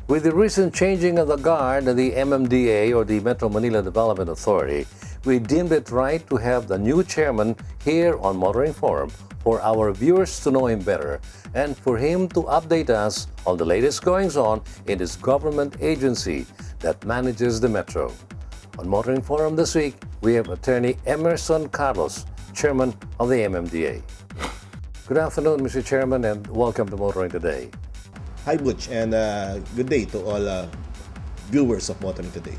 With the recent changing of the guard of the MMDA, or the Metro Manila Development Authority, we deemed it right to have the new chairman here on Motoring Forum for our viewers to know him better and for him to update us on the latest goings-on in this government agency that manages the Metro. On Motoring Forum this week, we have Attorney Emmerson Carlos, Chairman of the MMDA. Good afternoon, Mr. Chairman, and welcome to Motoring Today. Hi, Butch, and good day to all viewers of Motoring Today.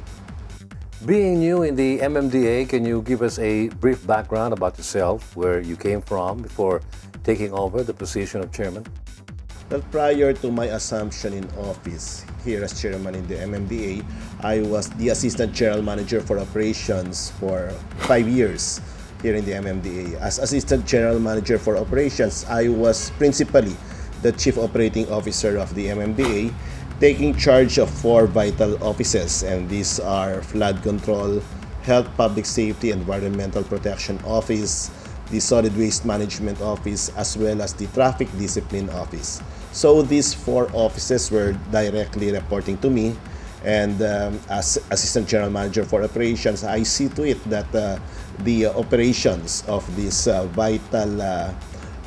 Being new in the MMDA, can you give us a brief background about yourself, where you came from before taking over the position of chairman? Well, prior to my assumption in office here as chairman in the MMDA, I was the Assistant General Manager for Operations for 5 years here in the MMDA. As Assistant General Manager for Operations, I was principally the Chief Operating Officer of the MMDA, taking charge of 4 vital offices, and these are Flood Control, Health, Public Safety, Environmental Protection Office, the Solid Waste Management Office, as well as the Traffic Discipline Office. So these 4 offices were directly reporting to me, and as Assistant General Manager for Operations, I see to it that the operations of these vital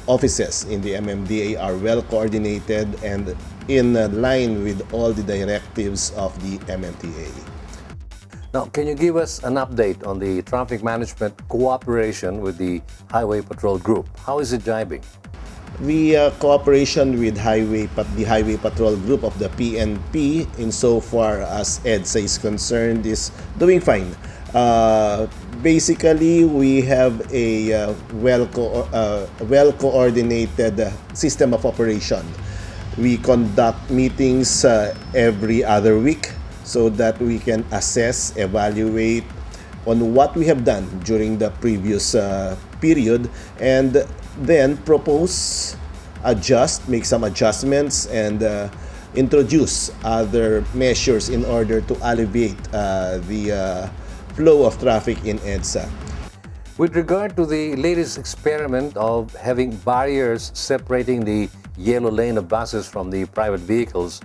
offices in the MMDA are well coordinated and in line with all the directives of the MMDA. Now, can you give us an update on the traffic management cooperation with the Highway Patrol Group? How is it jibing? The cooperation with the Highway Patrol Group of the PNP, insofar as EDSA is concerned, is doing fine. Basically, we have a well-coordinated system of operation. We conduct meetings every other week so that we can assess, evaluate on what we have done during the previous period, and then propose, adjust, make some adjustments, and introduce other measures in order to alleviate the flow of traffic in EDSA. With regard to the latest experiment of having barriers separating the yellow lane of buses from the private vehicles,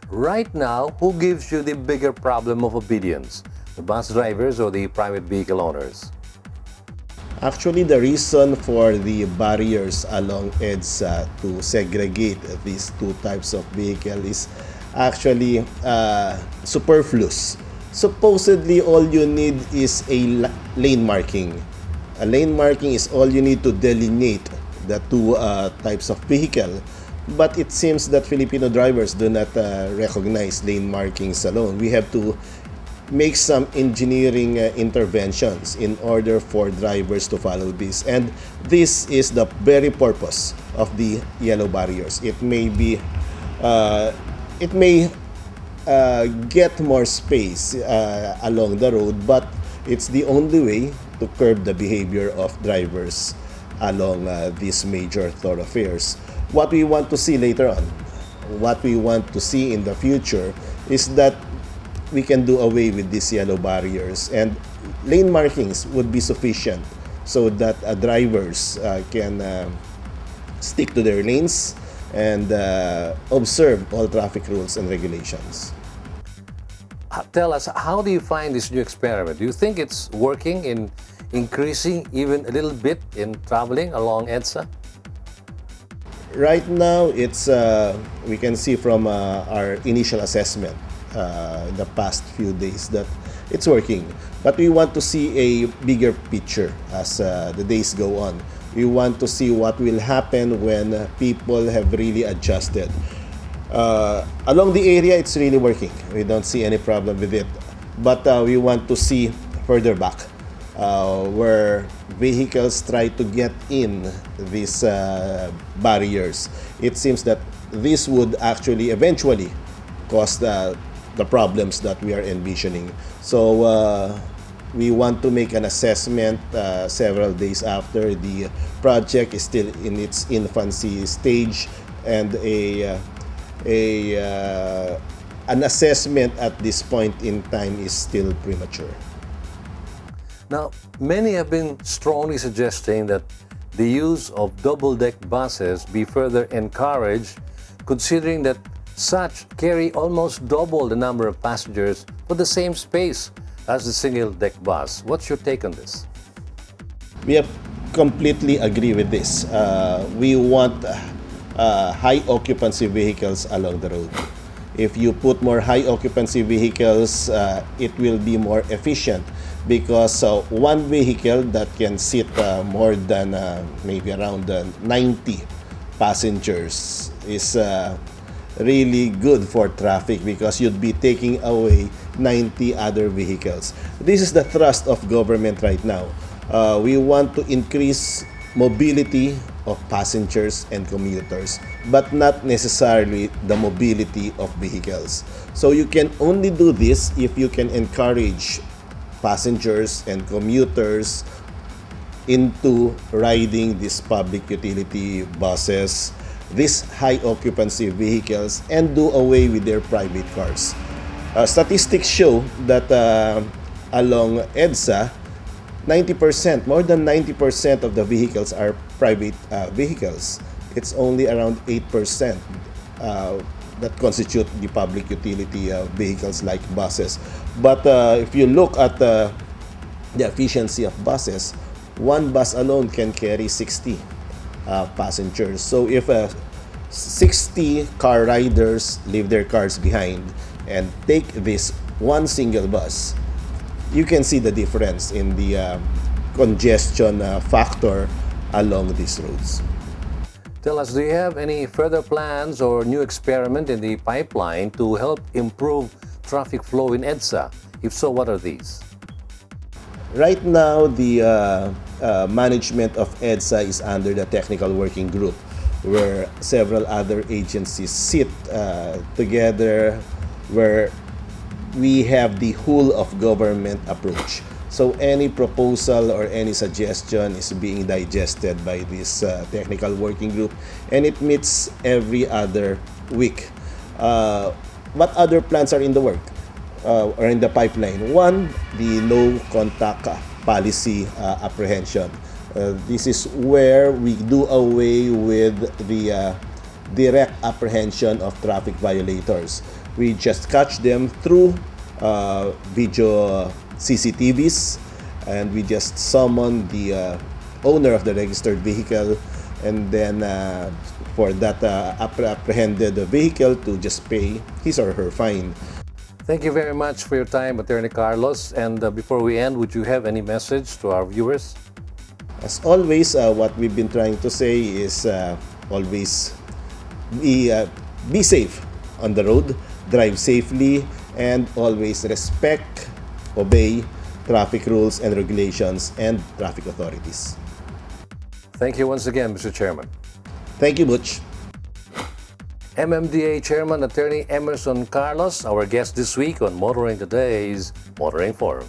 right now, who gives you the bigger problem of obedience, the bus drivers or the private vehicle owners? Actually, the reason for the barriers along EDSA to segregate these 2 types of vehicle is actually superfluous. Supposedly, all you need is a lane marking. A lane marking is all you need to delineate the 2 types of vehicle. But it seems that Filipino drivers do not recognize lane markings alone. We have to make some engineering interventions in order for drivers to follow this. And this is the very purpose of the yellow barriers. It may get more space along the road, but it's the only way to curb the behavior of drivers along these major thoroughfares. What we want to see later on, what we want to see in the future, is that we can do away with these yellow barriers, and lane markings would be sufficient so that drivers can stick to their lanes and observe all traffic rules and regulations. Tell us, how do you find this new experiment? Do you think it's working in increasing even a little bit in traveling along EDSA? Right now, it's we can see from our initial assessment in the past few days that it's working. But we want to see a bigger picture as the days go on. We want to see what will happen when people have really adjusted. Along the area, it's really working. We don't see any problem with it. But we want to see further back, where vehicles try to get in these barriers. It seems that this would actually eventually cause the problems that we are envisioning. So we want to make an assessment several days after the project is still in its infancy stage, and an assessment at this point in time is still premature. Now, many have been strongly suggesting that the use of double-deck buses be further encouraged, considering that Such carry almost double the number of passengers for the same space as the single-deck bus. What's your take on this? We completely agree with this. We want high occupancy vehicles along the road. If you put more high occupancy vehicles, it will be more efficient because one vehicle that can seat more than maybe around 90 passengers is really good for traffic because you'd be taking away 90 other vehicles. This is the thrust of government right now. We want to increase mobility of passengers and commuters, but not necessarily the mobility of vehicles. So you can only do this if you can encourage passengers and commuters into riding these public utility buses, these high occupancy vehicles, and do away with their private cars. Statistics show that along EDSA, 90%, more than 90% of the vehicles are private vehicles. It's only around 8% that constitute the public utility vehicles like buses. But if you look at the efficiency of buses, one bus alone can carry 60 passengers. So if 60 car riders leave their cars behind and take this one single bus, you can see the difference in the congestion factor along these roads. Tell us, do you have any further plans or new experiment in the pipeline to help improve traffic flow in EDSA? If so, what are these? Right now, the management of EDSA is under the technical working group, where several other agencies sit together, where we have the whole of government approach. So any proposal or any suggestion is being digested by this technical working group, and it meets every other week. What other plans are in the work or in the pipeline? One, the no contact policy apprehension. This is where we do away with the direct apprehension of traffic violators. We just catch them through video CCTVs, and we just summon the owner of the registered vehicle, and then for that apprehended vehicle to just pay his or her fine. Thank you very much for your time, Attorney Carlos. And before we end, would you have any message to our viewers? As always, what we've been trying to say is always be safe on the road, drive safely, and always respect, obey traffic rules and regulations and traffic authorities. Thank you once again, Mr. Chairman. Thank you, Butch. MMDA Chairman Attorney Emmerson Carlos, our guest this week on Motoring Today's Motoring Forum.